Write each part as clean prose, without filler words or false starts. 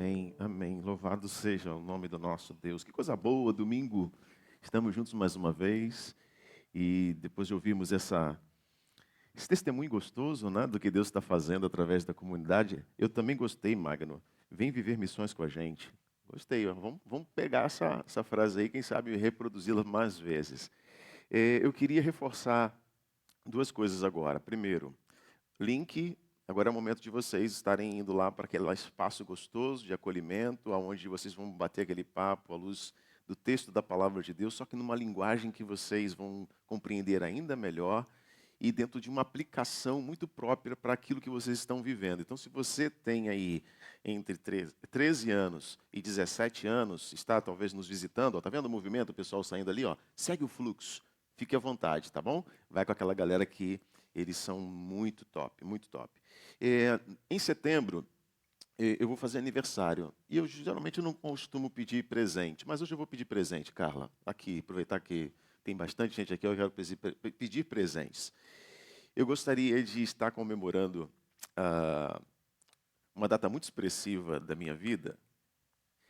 Amém, amém. Louvado seja o nome do nosso Deus. Que coisa boa, domingo. Estamos juntos mais uma vez e depois de ouvirmos esse testemunho gostoso, né, do que Deus está fazendo através da comunidade, eu também gostei, Magno. Vem viver missões com a gente. Gostei, ó. Vamos pegar essa frase aí, quem sabe reproduzi-la mais vezes. Eu queria reforçar duas coisas agora. Primeiro, link, agora é o momento de vocês estarem indo lá para aquele espaço gostoso de acolhimento, aonde vocês vão bater aquele papo à luz do texto da palavra de Deus, só que numa linguagem que vocês vão compreender ainda melhor e dentro de uma aplicação muito própria para aquilo que vocês estão vivendo. Então, se você tem aí entre 13 anos e 17 anos, está talvez nos visitando, está vendo o movimento, o pessoal saindo ali, ó, segue o fluxo, fique à vontade, tá bom? Vai com aquela galera que eles são muito top, muito top. Em setembro, eu vou fazer aniversário. E eu geralmente não costumo pedir presente, mas hoje eu vou pedir presente, Carla. Aqui, aproveitar que tem bastante gente aqui, eu quero pedir presentes. Eu gostaria de estar comemorando ah, uma data muito expressiva da minha vida,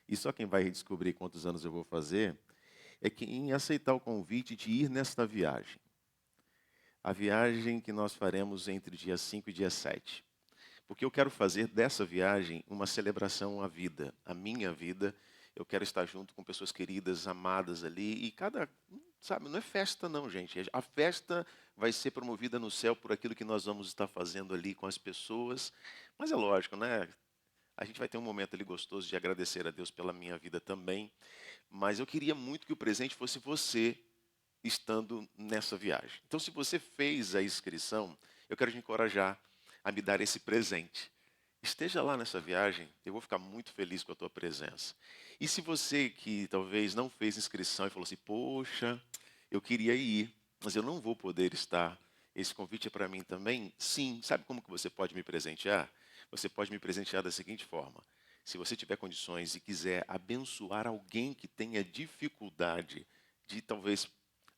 e só quem vai descobrir quantos anos eu vou fazer é quem aceitar o convite de ir nesta viagem. A viagem que nós faremos entre dia 5 e dia 7. Porque eu quero fazer dessa viagem uma celebração à vida, à minha vida. Eu quero estar junto com pessoas queridas, amadas ali. E sabe, não é festa não, gente. A festa vai ser promovida no céu por aquilo que nós vamos estar fazendo ali com as pessoas. Mas é lógico, né? A gente vai ter um momento ali gostoso de agradecer a Deus pela minha vida também. Mas eu queria muito que o presente fosse você estando nessa viagem. Então, se você fez a inscrição, eu quero te encorajar a me dar esse presente. Esteja lá nessa viagem, eu vou ficar muito feliz com a tua presença. E se você que talvez não fez inscrição e falou assim, poxa, eu queria ir, mas eu não vou poder estar, esse convite é para mim também? Sim, sabe como que você pode me presentear? Você pode me presentear da seguinte forma, se você tiver condições e quiser abençoar alguém que tenha dificuldade de talvez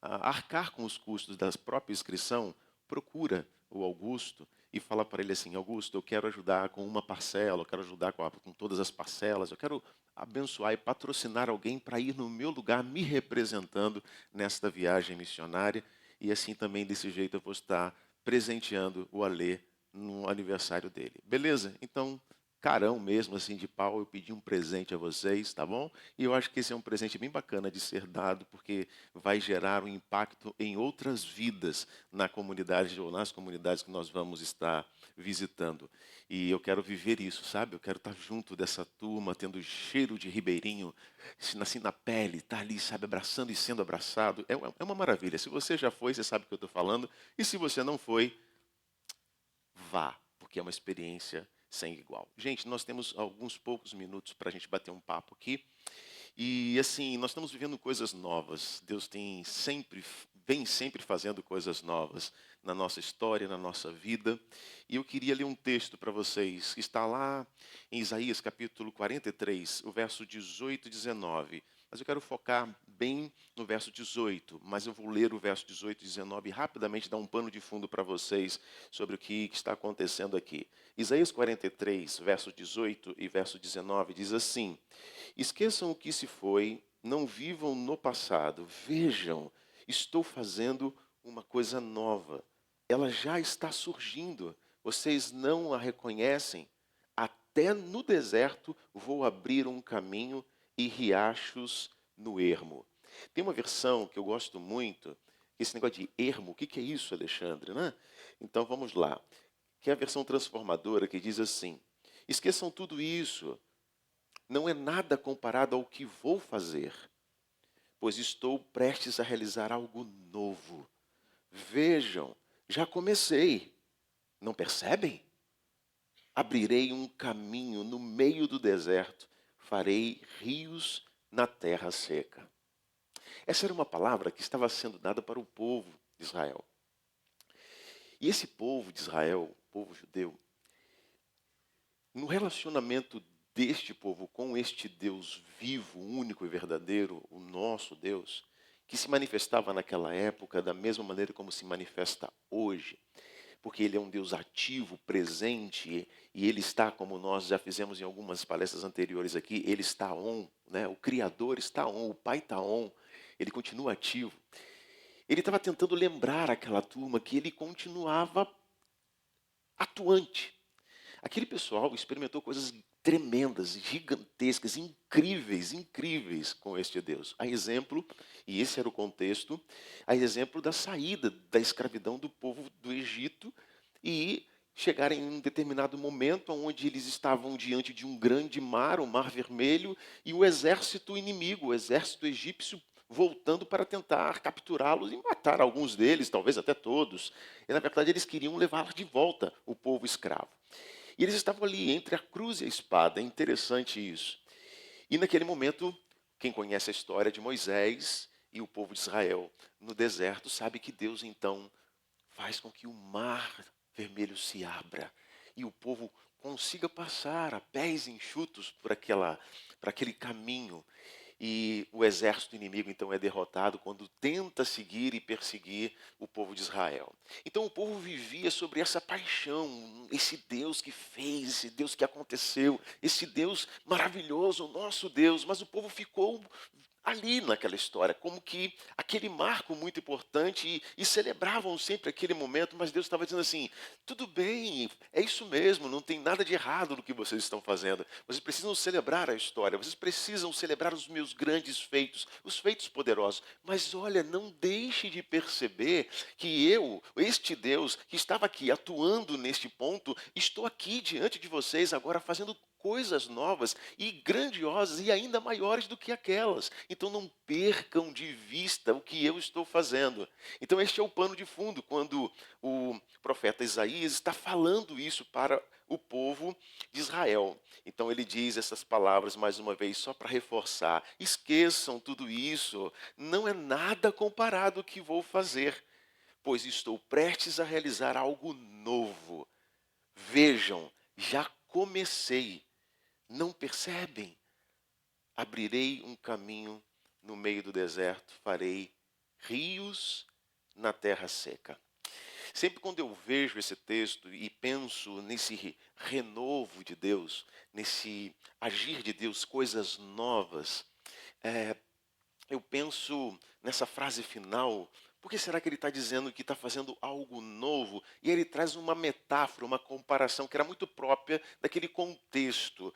arcar com os custos da própria inscrição, procura o Augusto e fala para ele assim, Augusto, eu quero ajudar com uma parcela, eu quero ajudar com todas as parcelas, eu quero abençoar e patrocinar alguém para ir no meu lugar me representando nesta viagem missionária e assim também desse jeito eu vou estar presenteando o Alê no aniversário dele. Beleza? Então, carão mesmo assim de pau, eu pedi um presente a vocês, tá bom? E eu acho que esse é um presente bem bacana de ser dado, porque vai gerar um impacto em outras vidas na comunidade ou nas comunidades que nós vamos estar visitando. E eu quero viver isso, sabe? Eu quero estar junto dessa turma, tendo cheiro de ribeirinho, assim na pele, estar ali, sabe, abraçando e sendo abraçado. É uma maravilha. Se você já foi, você sabe o que eu estou falando. E se você não foi, vá, porque é uma experiência sem igual. Gente, nós temos alguns poucos minutos para a gente bater um papo aqui. E assim, nós estamos vivendo coisas novas. Deus vem sempre fazendo coisas novas na nossa história, na nossa vida. E eu queria ler um texto para vocês, que está lá em Isaías capítulo 43, o verso 18 e 19. Mas eu quero focar bem no verso 18, mas eu vou ler o verso 18 e 19 e rapidamente dar um pano de fundo para vocês sobre o que está acontecendo aqui. Isaías 43, verso 18 e verso 19 diz assim: esqueçam o que se foi, não vivam no passado. Vejam, estou fazendo uma coisa nova. Ela já está surgindo. Vocês não a reconhecem? Até no deserto vou abrir um caminho e riachos no ermo. Tem uma versão que eu gosto muito, esse negócio de ermo, o que é isso, Alexandre? Né? Então vamos lá. Que é a versão transformadora que diz assim: esqueçam tudo isso, não é nada comparado ao que vou fazer, pois estou prestes a realizar algo novo. Vejam, já comecei. Não percebem? Abrirei um caminho no meio do deserto, farei rios na terra seca. Essa era uma palavra que estava sendo dada para o povo de Israel. E esse povo de Israel, o povo judeu, no relacionamento deste povo com este Deus vivo, único e verdadeiro, o nosso Deus, que se manifestava naquela época da mesma maneira como se manifesta hoje, porque Ele é um Deus ativo, presente, e Ele está, como nós já fizemos em algumas palestras anteriores aqui, Ele está on, né? O Criador está on, o Pai está on, Ele continua ativo. Ele estava tentando lembrar aquela turma que Ele continuava atuante. Aquele pessoal experimentou coisas tremendas, gigantescas, incríveis, incríveis com este Deus. A exemplo, e esse era o contexto, a exemplo da saída da escravidão do povo do Egito e chegarem em um determinado momento onde eles estavam diante de um grande mar, o Mar Vermelho, e o exército inimigo, o exército egípcio, voltando para tentar capturá-los e matar alguns deles, talvez até todos. E, na verdade, eles queriam levar de volta o povo escravo. E eles estavam ali entre a cruz e a espada, é interessante isso. E naquele momento, quem conhece a história de Moisés e o povo de Israel no deserto, sabe que Deus então faz com que o mar vermelho se abra e o povo consiga passar a pés enxutos por aquele caminho. E o exército inimigo então é derrotado quando tenta seguir e perseguir o povo de Israel. Então o povo vivia sobre essa paixão, esse Deus que fez, esse Deus que aconteceu, esse Deus maravilhoso, o nosso Deus, mas o povo ficou ali naquela história, como que aquele marco muito importante e celebravam sempre aquele momento, mas Deus estava dizendo assim, tudo bem, é isso mesmo, não tem nada de errado no que vocês estão fazendo, vocês precisam celebrar a história, vocês precisam celebrar os meus grandes feitos, os feitos poderosos, mas olha, não deixe de perceber que eu, este Deus que estava aqui atuando neste ponto, estou aqui diante de vocês agora fazendo coisas novas e grandiosas e ainda maiores do que aquelas. Então não percam de vista o que eu estou fazendo. Então este é o pano de fundo quando o profeta Isaías está falando isso para o povo de Israel. Então ele diz essas palavras mais uma vez só para reforçar. Esqueçam tudo isso, não é nada comparado ao que vou fazer, pois estou prestes a realizar algo novo. Vejam, já comecei. Não percebem? Abrirei um caminho no meio do deserto, farei rios na terra seca. Sempre quando eu vejo esse texto e penso nesse renovo de Deus, nesse agir de Deus, coisas novas, eu penso nessa frase final, por que será que ele está dizendo que está fazendo algo novo? E ele traz uma metáfora, uma comparação que era muito própria daquele contexto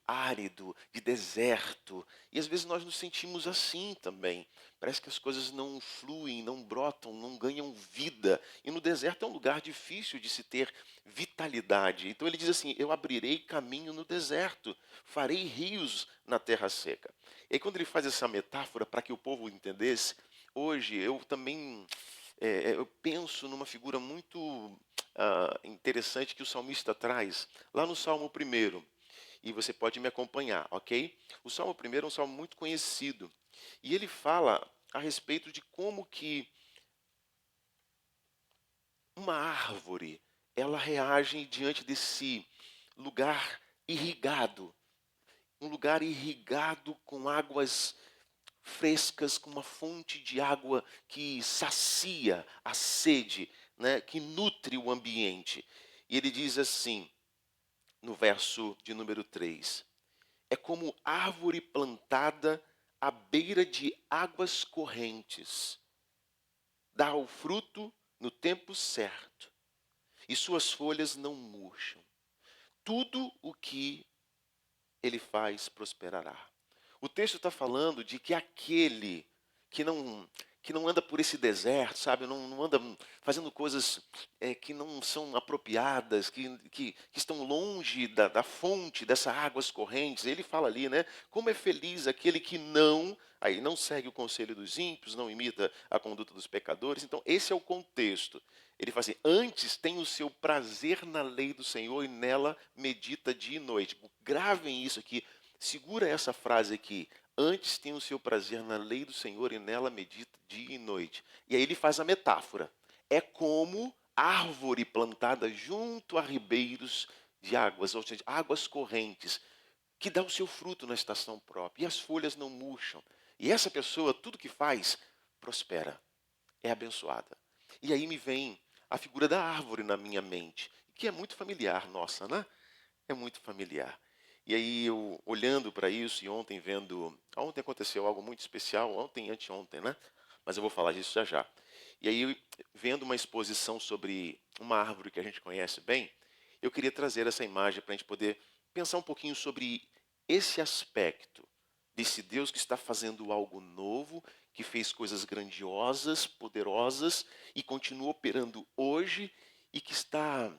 árido, de deserto. E às vezes nós nos sentimos assim também. Parece que as coisas não fluem, não brotam, não ganham vida. E no deserto é um lugar difícil de se ter vitalidade. Então ele diz assim, eu abrirei caminho no deserto, farei rios na terra seca. E aí, quando ele faz essa metáfora para que o povo entendesse, hoje eu também eu penso numa figura muito interessante que o salmista traz, lá no Salmo 1. E você pode me acompanhar, ok? O Salmo 1 é um salmo muito conhecido. E ele fala a respeito de como que uma árvore, ela reage diante desse lugar irrigado. Um lugar irrigado com águas frescas, com uma fonte de água que sacia a sede, né, que nutre o ambiente. E ele diz assim, no verso de número 3, é como árvore plantada à beira de águas correntes, dá o fruto no tempo certo, e suas folhas não murcham. Tudo o que ele faz prosperará. O texto está falando de que aquele que não, que não anda por esse deserto, sabe, não anda fazendo coisas que não são apropriadas, que estão longe da fonte, dessas águas correntes. Ele fala ali, né? Como é feliz aquele que aí não segue o conselho dos ímpios, não imita a conduta dos pecadores. Então, esse é o contexto. Ele fala assim, antes tem o seu prazer na lei do Senhor e nela medita dia e noite. Gravem isso aqui. Segura essa frase aqui. Antes tem o seu prazer na lei do Senhor e nela medita dia e noite. E aí ele faz a metáfora. É como árvore plantada junto a ribeiros de águas, ou seja, águas correntes, que dá o seu fruto na estação própria. E as folhas não murcham. E essa pessoa, tudo que faz, prospera. É abençoada. E aí me vem a figura da árvore na minha mente, que é muito familiar nossa, né? É muito familiar. E aí eu olhando para isso e ontem vendo, ontem aconteceu algo muito especial, ontem e anteontem, né? Mas eu vou falar disso já já. E aí vendo uma exposição sobre uma árvore que a gente conhece bem, eu queria trazer essa imagem para a gente poder pensar um pouquinho sobre esse aspecto desse Deus que está fazendo algo novo, que fez coisas grandiosas, poderosas e continua operando hoje e que está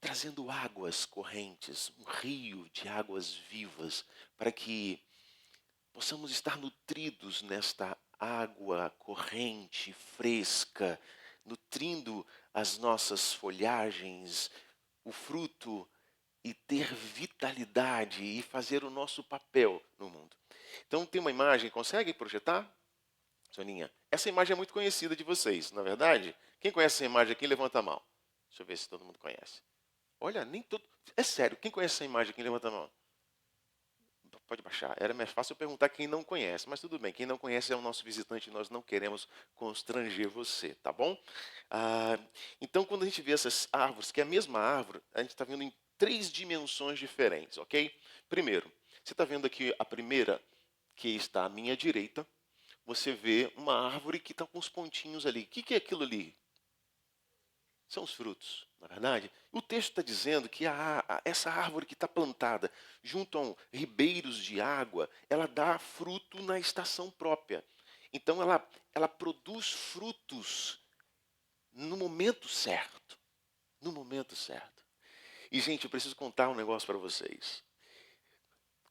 trazendo águas correntes, um rio de águas vivas, para que possamos estar nutridos nesta água corrente, fresca, nutrindo as nossas folhagens, o fruto e ter vitalidade e fazer o nosso papel no mundo. Então tem uma imagem, consegue projetar, Soninha? Essa imagem é muito conhecida de vocês, na verdade? Quem conhece essa imagem aqui, levanta a mão. Deixa eu ver se todo mundo conhece. Olha, nem todo. É sério, quem conhece essa imagem aqui, levanta a mão. Pode baixar. Era mais fácil eu perguntar quem não conhece, mas tudo bem. Quem não conhece é o nosso visitante e nós não queremos constranger você, tá bom? Então, quando a gente vê essas árvores, que é a mesma árvore, a gente está vendo em três dimensões diferentes, ok? Primeiro, você está vendo aqui a primeira, que está à minha direita, você vê uma árvore que está com os pontinhos ali. O que é aquilo ali? São os frutos, na é verdade. O texto está dizendo que essa árvore que está plantada junto a ribeiros de água, ela dá fruto na estação própria. Então ela produz frutos no momento certo. No momento certo. E, gente, eu preciso contar um negócio para vocês.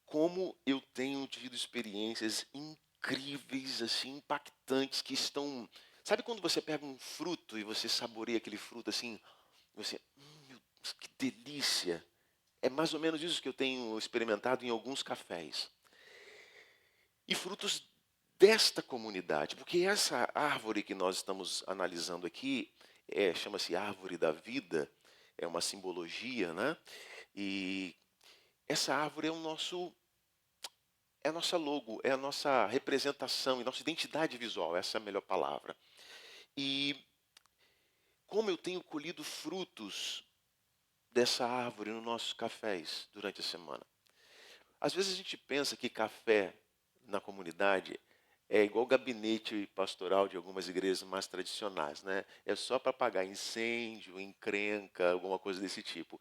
Como eu tenho tido experiências incríveis, assim, impactantes, que estão... Sabe quando você pega um fruto e você saboreia aquele fruto assim, você, meu Deus, que delícia. É mais ou menos isso que eu tenho experimentado em alguns cafés. E frutos desta comunidade, porque essa árvore que nós estamos analisando aqui, chama-se árvore da vida, é uma simbologia, né? E essa árvore é a nossa logo, é a nossa representação, é a nossa identidade visual, essa é a melhor palavra. E como eu tenho colhido frutos dessa árvore nos nossos cafés durante a semana. Às vezes a gente pensa que café na comunidade é igual gabinete pastoral de algumas igrejas mais tradicionais, né? É só para apagar incêndio, encrenca, alguma coisa desse tipo.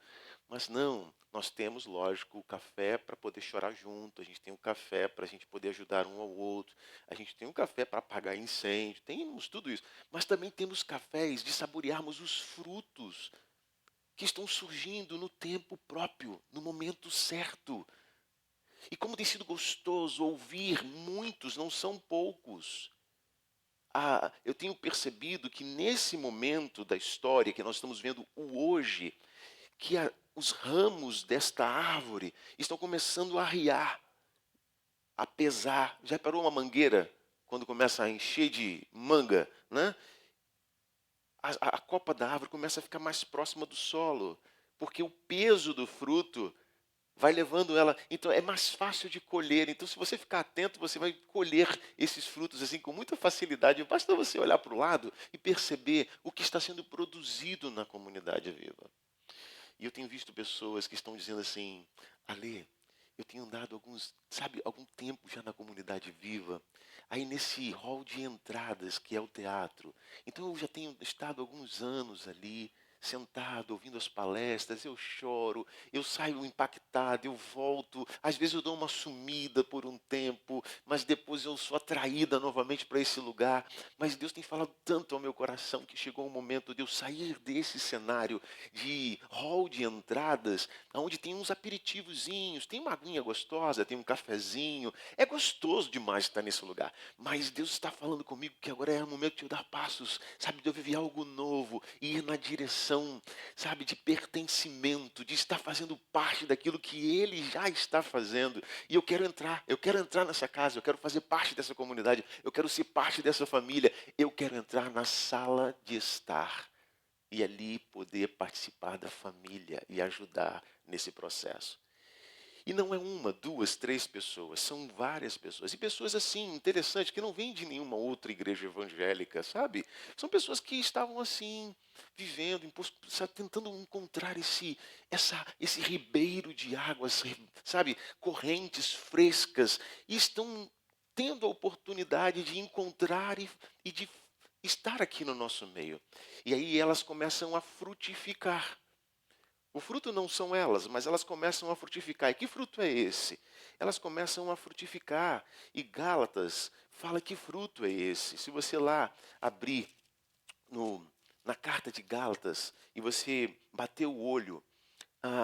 Mas não, nós temos, lógico, o café para poder chorar junto, a gente tem o café para a gente poder ajudar um ao outro, a gente tem um café para apagar incêndio, temos tudo isso. Mas também temos cafés de saborearmos os frutos que estão surgindo no tempo próprio, no momento certo. E como tem sido gostoso ouvir muitos, não são poucos. Eu tenho percebido que nesse momento da história que nós estamos vendo o hoje, que os ramos desta árvore estão começando a arriar, a pesar. Já parou uma mangueira quando começa a encher de manga, né? A copa da árvore começa a ficar mais próxima do solo, porque o peso do fruto vai levando ela. Então é mais fácil de colher. Então, se você ficar atento, você vai colher esses frutos assim com muita facilidade. Basta você olhar para o lado e perceber o que está sendo produzido na comunidade viva. E eu tenho visto pessoas que estão dizendo assim: Ale, eu tenho andado algum tempo já na comunidade viva, aí nesse hall de entradas que é o teatro. Então eu já tenho estado alguns anos ali, sentado, ouvindo as palestras, eu choro, eu saio impactado, eu volto, às vezes eu dou uma sumida por um tempo, mas depois eu sou atraída novamente para esse lugar. Mas Deus tem falado tanto ao meu coração que chegou o momento de eu sair desse cenário de hall de entradas, onde tem uns aperitivozinhos, tem uma aguinha gostosa, tem um cafezinho. É gostoso demais estar nesse lugar. Mas Deus está falando comigo que agora é o momento de eu dar passos, sabe, de eu viver algo novo e ir na direção, sabe, de pertencimento, de estar fazendo parte daquilo que Ele já está fazendo. E eu quero entrar nessa casa, eu quero fazer parte dessa comunidade, eu quero ser parte dessa família, eu quero entrar na sala de estar e ali poder participar da família e ajudar nesse processo. E não é uma, duas, três pessoas, são várias pessoas. E pessoas assim, interessantes, que não vêm de nenhuma outra igreja evangélica, sabe? São pessoas que estavam assim, vivendo, sabe, tentando encontrar esse ribeiro de águas, sabe? Correntes frescas. E estão tendo a oportunidade de encontrar e de estar aqui no nosso meio. E aí elas começam a frutificar. O fruto não são elas, mas elas começam a frutificar. E que fruto é esse? Elas começam a frutificar. E Gálatas fala que fruto é esse. Se você lá abrir no, na carta de Gálatas e você bater o olho,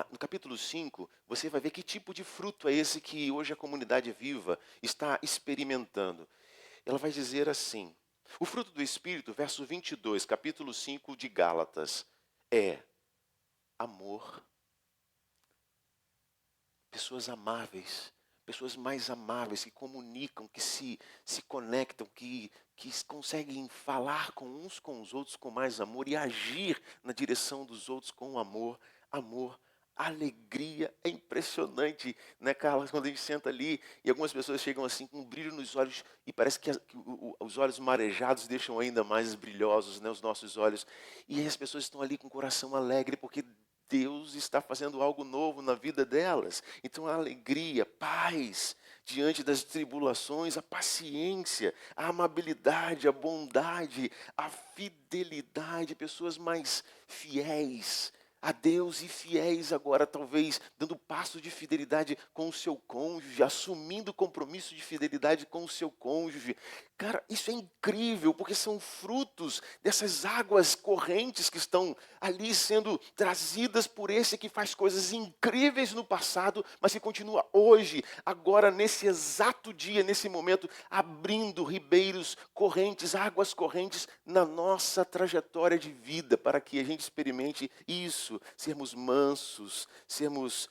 no capítulo 5, você vai ver que tipo de fruto é esse que hoje a comunidade viva está experimentando. Ela vai dizer assim: o fruto do Espírito, verso 22, capítulo 5 de Gálatas, é amor. Pessoas amáveis, pessoas mais amáveis, que comunicam, que se conectam, que conseguem falar com uns com os outros com mais amor e agir na direção dos outros com amor, amor, alegria. É impressionante, né, Carla? Quando a gente senta ali e algumas pessoas chegam assim com um brilho nos olhos e parece que os olhos marejados deixam ainda mais brilhosos, né, os nossos olhos. E aí as pessoas estão ali com o coração alegre porque Deus está fazendo algo novo na vida delas. Então a alegria, paz diante das tribulações, a paciência, a amabilidade, a bondade, a fidelidade, pessoas mais fiéis a Deus e fiéis agora, talvez dando passo de fidelidade com o seu cônjuge, assumindo compromisso de fidelidade com o seu cônjuge. Cara, isso é incrível, porque são frutos dessas águas correntes que estão ali sendo trazidas por esse que faz coisas incríveis no passado, mas que continua hoje, agora, nesse exato dia, nesse momento, abrindo ribeiros correntes, águas correntes na nossa trajetória de vida, para que a gente experimente isso, sermos mansos, sermos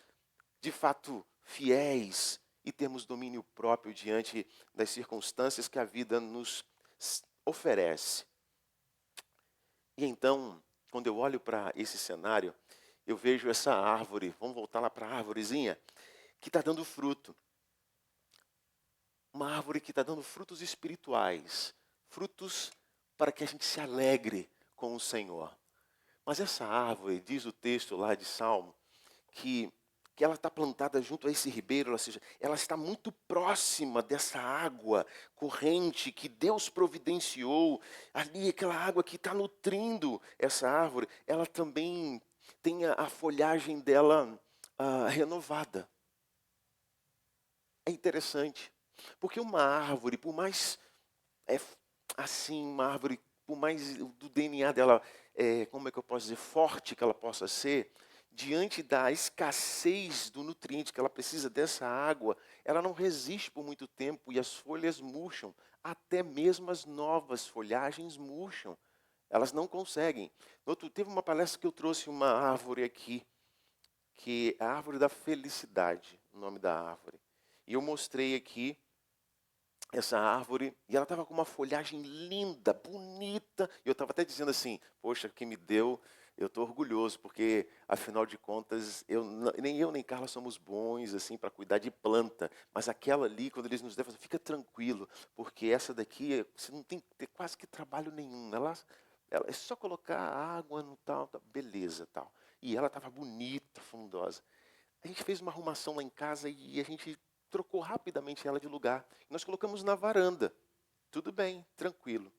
de fato fiéis e termos domínio próprio diante das circunstâncias que a vida nos oferece. E então, quando eu olho para esse cenário, eu vejo essa árvore, vamos voltar lá para a árvorezinha, que está dando fruto. Uma árvore que está dando frutos espirituais, frutos para que a gente se alegre com o Senhor. Mas essa árvore, diz o texto lá de Salmo, que ela está plantada junto a esse ribeiro, ou seja, ela está muito próxima dessa água corrente que Deus providenciou, ali aquela água que está nutrindo essa árvore, ela também tem a folhagem dela renovada. É interessante, porque uma árvore, por mais assim, uma árvore, por mais do DNA dela, como é que eu posso dizer, forte que ela possa ser, diante da escassez do nutriente que ela precisa dessa água, ela não resiste por muito tempo e as folhas murcham, até mesmo as novas folhagens murcham, elas não conseguem. Teve uma palestra que eu trouxe uma árvore aqui, que é a árvore da felicidade, o nome da árvore. E eu mostrei aqui essa árvore, e ela estava com uma folhagem linda, bonita. E eu estava até dizendo assim, poxa, quem me deu, eu estou orgulhoso, porque, afinal de contas, nem eu nem Carla somos bons assim para cuidar de planta. Mas aquela ali, quando eles nos deram, fica tranquilo, porque essa daqui, você não tem que ter quase que trabalho nenhum. Ela é só colocar água no tal, beleza, tal. E ela estava bonita, frondosa. A gente fez uma arrumação lá em casa e a gente trocou rapidamente ela de lugar. Nós colocamos na varanda. Tudo bem, tranquilo.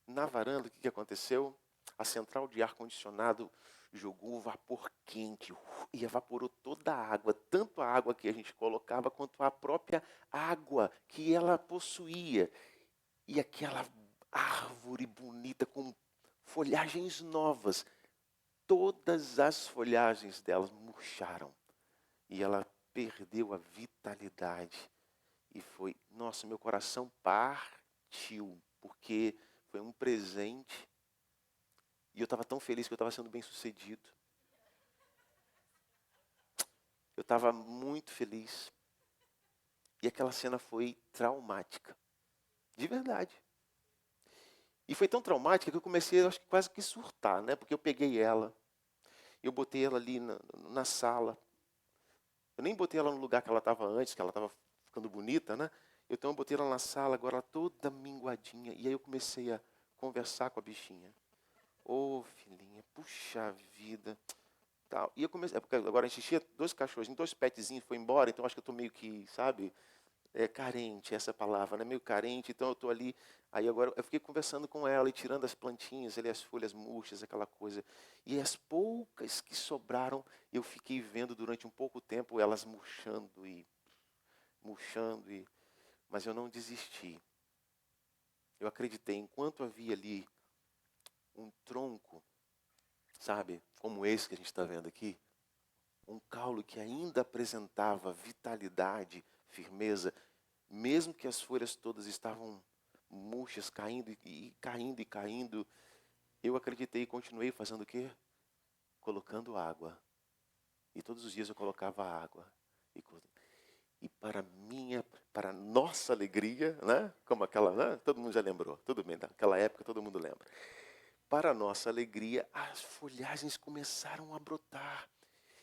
Na varanda, o que aconteceu? A central de ar-condicionado jogou um vapor quente e evaporou toda a água, tanto a água que a gente colocava, quanto a própria água que ela possuía. E aquela árvore bonita, com folhagens novas, todas as folhagens delas murcharam. E ela perdeu a vitalidade. E foi, nossa, meu coração partiu, porque foi um presente. E eu estava tão feliz que eu estava sendo bem sucedido. Eu estava muito feliz. E aquela cena foi traumática. De verdade. E foi tão traumática que eu comecei, acho que quase que surtar, né? Porque eu peguei ela, eu botei ela ali na sala. Eu nem botei ela no lugar que ela estava antes, que ela estava ficando bonita, né? Então eu botei ela na sala, agora ela toda minguadinha. E aí eu comecei a conversar com a bichinha. Ô, filhinha, puxa vida. Tal. E eu comecei, porque agora a gente tinha 2 cachorros, 2 petzinhos, foi embora, então acho que eu estou meio que, sabe, carente, essa palavra, né? Meio carente, então eu estou ali. Aí agora eu fiquei conversando com ela e tirando as plantinhas, ali, as folhas murchas, aquela coisa. E as poucas que sobraram, eu fiquei vendo durante um pouco tempo elas murchando e murchando, mas eu não desisti. Eu acreditei, enquanto havia ali um tronco, sabe, como esse que a gente está vendo aqui, um caule que ainda apresentava vitalidade, firmeza, mesmo que as folhas todas estavam murchas, caindo e caindo e caindo, eu acreditei e continuei fazendo o quê? Colocando água. E todos os dias eu colocava água. E para nossa alegria, né? Como aquela, né? Todo mundo já lembrou, tudo bem, naquela época todo mundo lembra. Para nossa alegria, as folhagens começaram a brotar.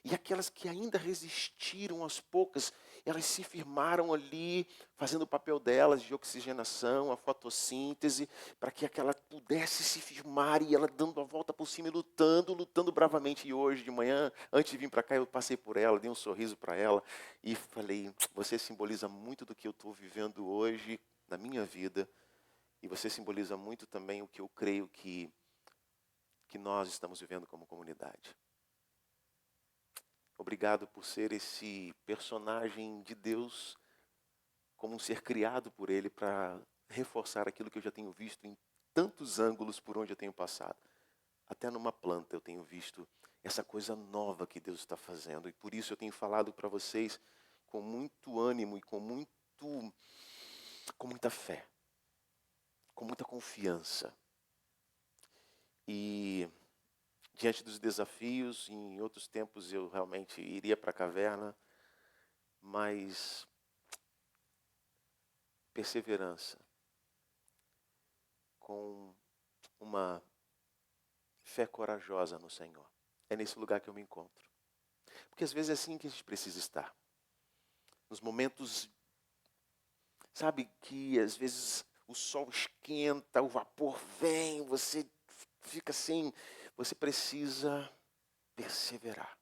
E aquelas que ainda resistiram às poucas, elas se firmaram ali, fazendo o papel delas de oxigenação, a fotossíntese, para que aquela pudesse se firmar e ela dando a volta por cima e lutando, lutando bravamente. E hoje de manhã, antes de vir para cá, eu passei por ela, dei um sorriso para ela e falei, você simboliza muito do que eu estou vivendo hoje na minha vida e você simboliza muito também o que eu creio que nós estamos vivendo como comunidade. Obrigado por ser esse personagem de Deus, como um ser criado por Ele para reforçar aquilo que eu já tenho visto em tantos ângulos por onde eu tenho passado. Até numa planta eu tenho visto essa coisa nova que Deus está fazendo. E por isso eu tenho falado para vocês com muito ânimo e com muita fé, com muita confiança. E diante dos desafios, em outros tempos eu realmente iria para a caverna, mas perseverança, com uma fé corajosa no Senhor. É nesse lugar que eu me encontro. Porque às vezes é assim que a gente precisa estar. Nos momentos, sabe, que às vezes o sol esquenta, o vapor vem, você fica assim, você precisa perseverar.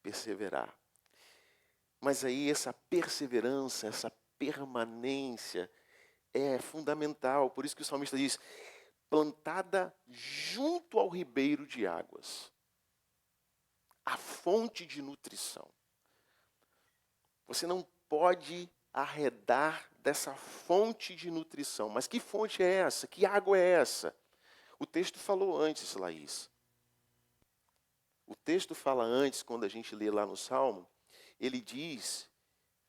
Perseverar. Mas aí essa perseverança, essa permanência é fundamental. Por isso que o salmista diz, plantada junto ao ribeiro de águas, a fonte de nutrição. Você não pode arredar dessa fonte de nutrição. Mas que fonte é essa? Que água é essa? O texto falou antes, Laís. O texto fala antes, quando a gente lê lá no Salmo, ele diz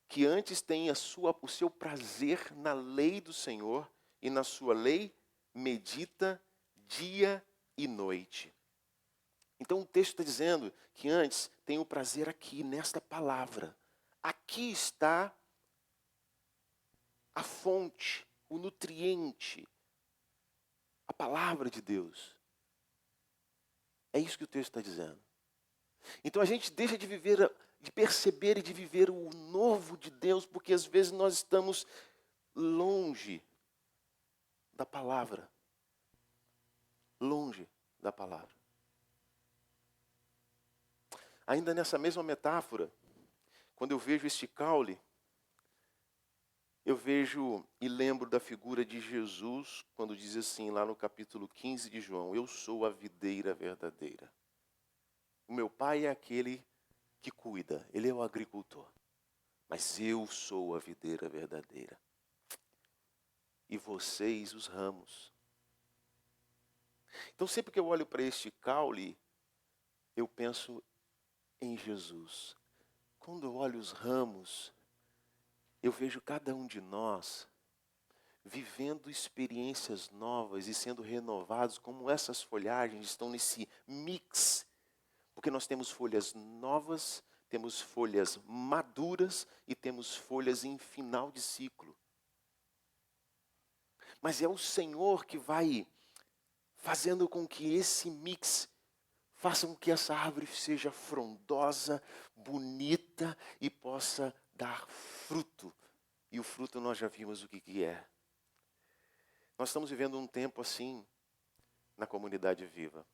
que antes tem o seu prazer na lei do Senhor e na sua lei medita dia e noite. Então o texto está dizendo que antes tem o prazer aqui, nesta palavra. Aqui está a fonte, o nutriente, a palavra de Deus. É isso que o texto está dizendo. Então a gente deixa de viver, de perceber e de viver o novo de Deus, porque às vezes nós estamos longe da palavra. Longe da palavra. Ainda nessa mesma metáfora, quando eu vejo este caule, eu vejo e lembro da figura de Jesus, quando diz assim, lá no capítulo 15 de João, eu sou a videira verdadeira. O meu pai é aquele que cuida, ele é o agricultor. Mas eu sou a videira verdadeira. E vocês os ramos. Então sempre que eu olho para este caule, eu penso em Jesus. Quando eu olho os ramos, eu vejo cada um de nós vivendo experiências novas e sendo renovados, como essas folhagens estão nesse mix. Porque nós temos folhas novas, temos folhas maduras e temos folhas em final de ciclo. Mas é o Senhor que vai fazendo com que esse mix faça com que essa árvore seja frondosa, bonita e possa dar fruto. E o fruto nós já vimos o que é. Nós estamos vivendo um tempo assim na comunidade viva.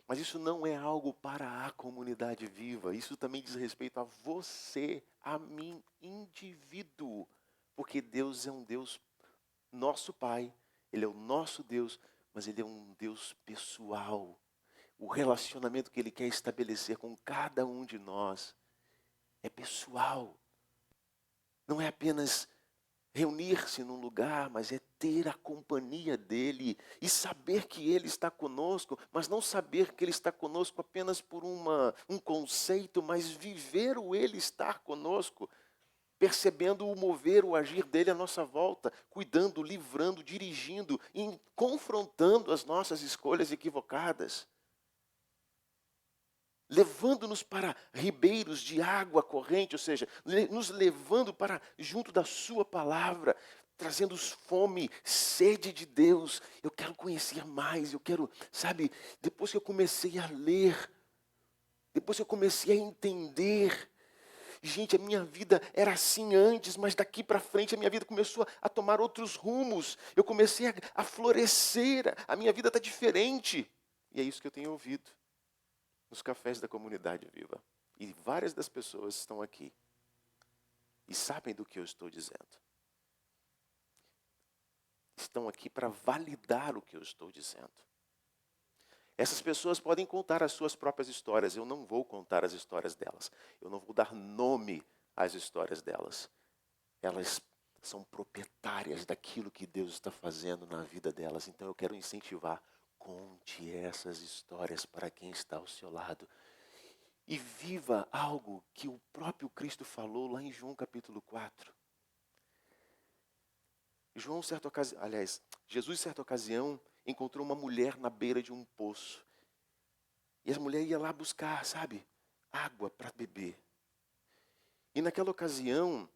Mas isso não é algo para a comunidade viva. Isso também diz respeito a você, a mim, indivíduo. Porque Deus é um Deus, nosso Pai. Ele é o nosso Deus, mas Ele é um Deus pessoal. O relacionamento que Ele quer estabelecer com cada um de nós é pessoal. Não é apenas reunir-se num lugar, mas é ter a companhia dEle e saber que Ele está conosco, mas não saber que Ele está conosco apenas por um conceito, mas viver o Ele estar conosco, percebendo o mover, o agir dEle à nossa volta, cuidando, livrando, dirigindo e confrontando as nossas escolhas equivocadas. Levando-nos para ribeiros de água corrente, ou seja, nos levando para junto da sua palavra, trazendo-nos fome, sede de Deus. Eu quero conhecer mais, eu quero, sabe, depois que eu comecei a ler, depois que eu comecei a entender, gente, a minha vida era assim antes, mas daqui para frente a minha vida começou a tomar outros rumos, eu comecei a florescer, a minha vida está diferente, e é isso que eu tenho ouvido nos cafés da comunidade viva. E várias das pessoas estão aqui e sabem do que eu estou dizendo. Estão aqui para validar o que eu estou dizendo. Essas pessoas podem contar as suas próprias histórias. Eu não vou contar as histórias delas. Eu não vou dar nome às histórias delas. Elas são proprietárias daquilo que Deus está fazendo na vida delas. Então eu quero incentivar. Conte essas histórias para quem está ao seu lado. E viva algo que o próprio Cristo falou lá em João capítulo 4. Jesus, certa ocasião, encontrou uma mulher na beira de um poço. E a mulher ia lá buscar, sabe, água para beber. E naquela ocasião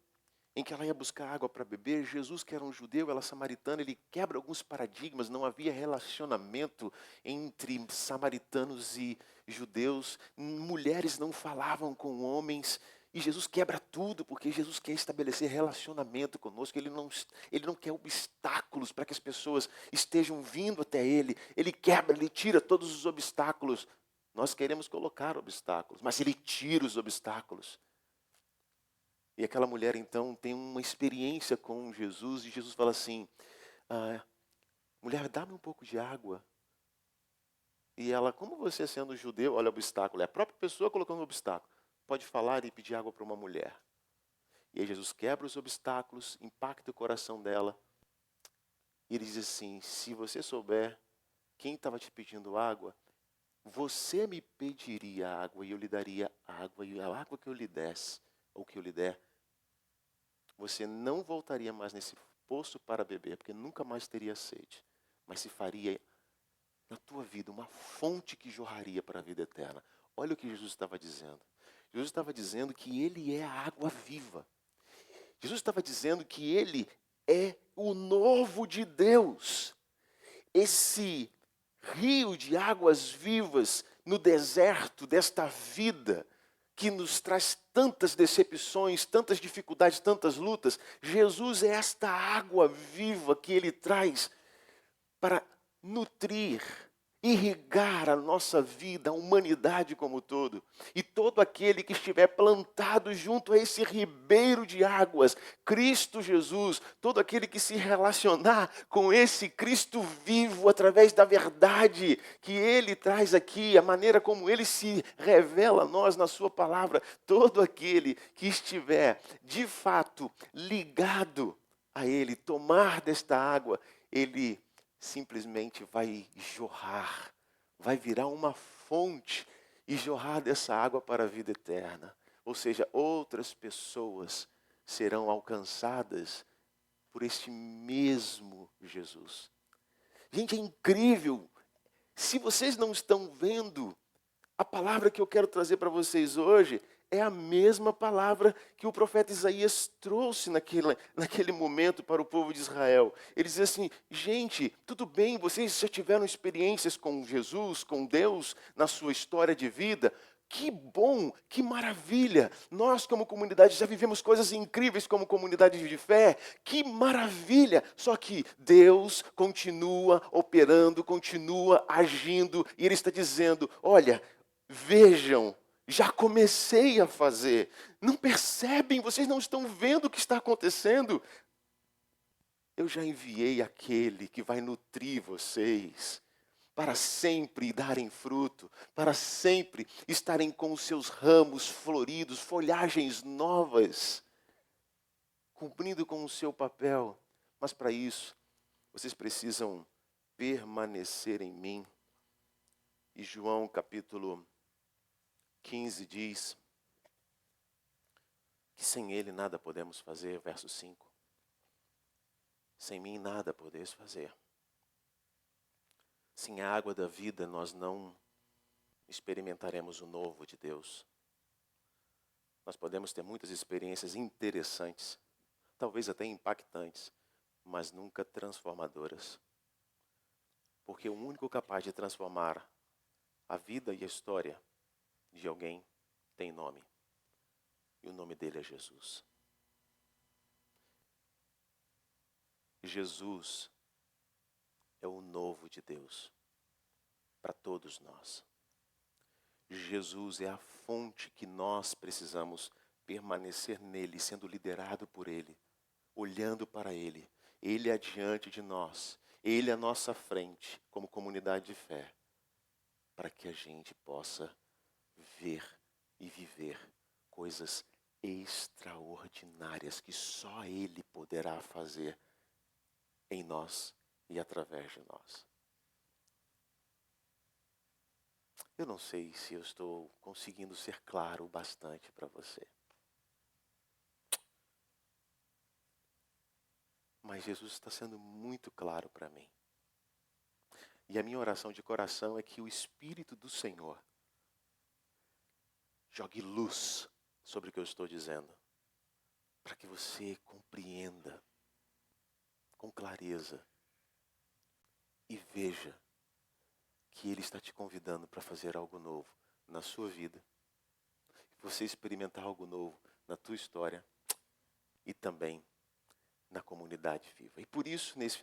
em que ela ia buscar água para beber, Jesus, que era um judeu, ela samaritana, ele quebra alguns paradigmas, não havia relacionamento entre samaritanos e judeus, mulheres não falavam com homens, e Jesus quebra tudo, porque Jesus quer estabelecer relacionamento conosco, ele não quer obstáculos para que as pessoas estejam vindo até ele quebra, ele tira todos os obstáculos. Nós queremos colocar obstáculos, mas ele tira os obstáculos. E aquela mulher, então, tem uma experiência com Jesus. E Jesus fala assim, mulher, dá-me um pouco de água. E ela, como você sendo judeu, olha o obstáculo. É a própria pessoa colocando o obstáculo. Pode falar e pedir água para uma mulher. E aí Jesus quebra os obstáculos, impacta o coração dela. E ele diz assim, se você souber quem estava te pedindo água, você me pediria água e eu lhe daria água. E a água que eu lhe desse, ou que eu lhe der, você não voltaria mais nesse poço para beber, porque nunca mais teria sede. Mas se faria na tua vida uma fonte que jorraria para a vida eterna. Olha o que Jesus estava dizendo. Jesus estava dizendo que Ele é a água viva. Jesus estava dizendo que Ele é o novo de Deus. Esse rio de águas vivas no deserto desta vida, que nos traz tantas decepções, tantas dificuldades, tantas lutas. Jesus é esta água viva que Ele traz para nutrir, irrigar a nossa vida, a humanidade como um todo. E todo aquele que estiver plantado junto a esse ribeiro de águas, Cristo Jesus, todo aquele que se relacionar com esse Cristo vivo através da verdade que Ele traz aqui, a maneira como Ele se revela a nós na sua palavra, todo aquele que estiver de fato ligado a Ele, tomar desta água, Ele simplesmente vai jorrar, vai virar uma fonte e jorrar dessa água para a vida eterna. Ou seja, outras pessoas serão alcançadas por este mesmo Jesus. Gente, é incrível. Se vocês não estão vendo, a palavra que eu quero trazer para vocês hoje é a mesma palavra que o profeta Isaías trouxe naquele momento para o povo de Israel. Ele diz assim: gente, tudo bem, vocês já tiveram experiências com Jesus, com Deus, na sua história de vida. Que bom, que maravilha! Nós, como comunidade, já vivemos coisas incríveis como comunidade de fé. Que maravilha! Só que Deus continua operando, continua agindo, e Ele está dizendo: olha, vejam, já comecei a fazer. Não percebem? Vocês não estão vendo o que está acontecendo? Eu já enviei aquele que vai nutrir vocês para sempre darem fruto, para sempre estarem com os seus ramos floridos, folhagens novas, cumprindo com o seu papel. Mas para isso, vocês precisam permanecer em mim. E João capítulo 15 diz que sem ele nada podemos fazer, verso 5. Sem mim nada podeis fazer. Sem a água da vida nós não experimentaremos o novo de Deus. Nós podemos ter muitas experiências interessantes, talvez até impactantes, mas nunca transformadoras. Porque o único capaz de transformar a vida e a história de alguém tem nome. E o nome dele é Jesus. Jesus é o novo de Deus para todos nós. Jesus é a fonte que nós precisamos permanecer nele, sendo liderado por ele, olhando para ele. Ele é diante de nós, ele é à nossa frente, como comunidade de fé, para que a gente possa ver e viver coisas extraordinárias que só ele poderá fazer em nós e através de nós. Eu não sei se eu estou conseguindo ser claro o bastante para você. Mas Jesus está sendo muito claro para mim. E a minha oração de coração é que o Espírito do Senhor jogue luz sobre o que eu estou dizendo, para que você compreenda com clareza e veja que Ele está te convidando para fazer algo novo na sua vida, você experimentar algo novo na tua história e também na comunidade viva. E por isso, nesse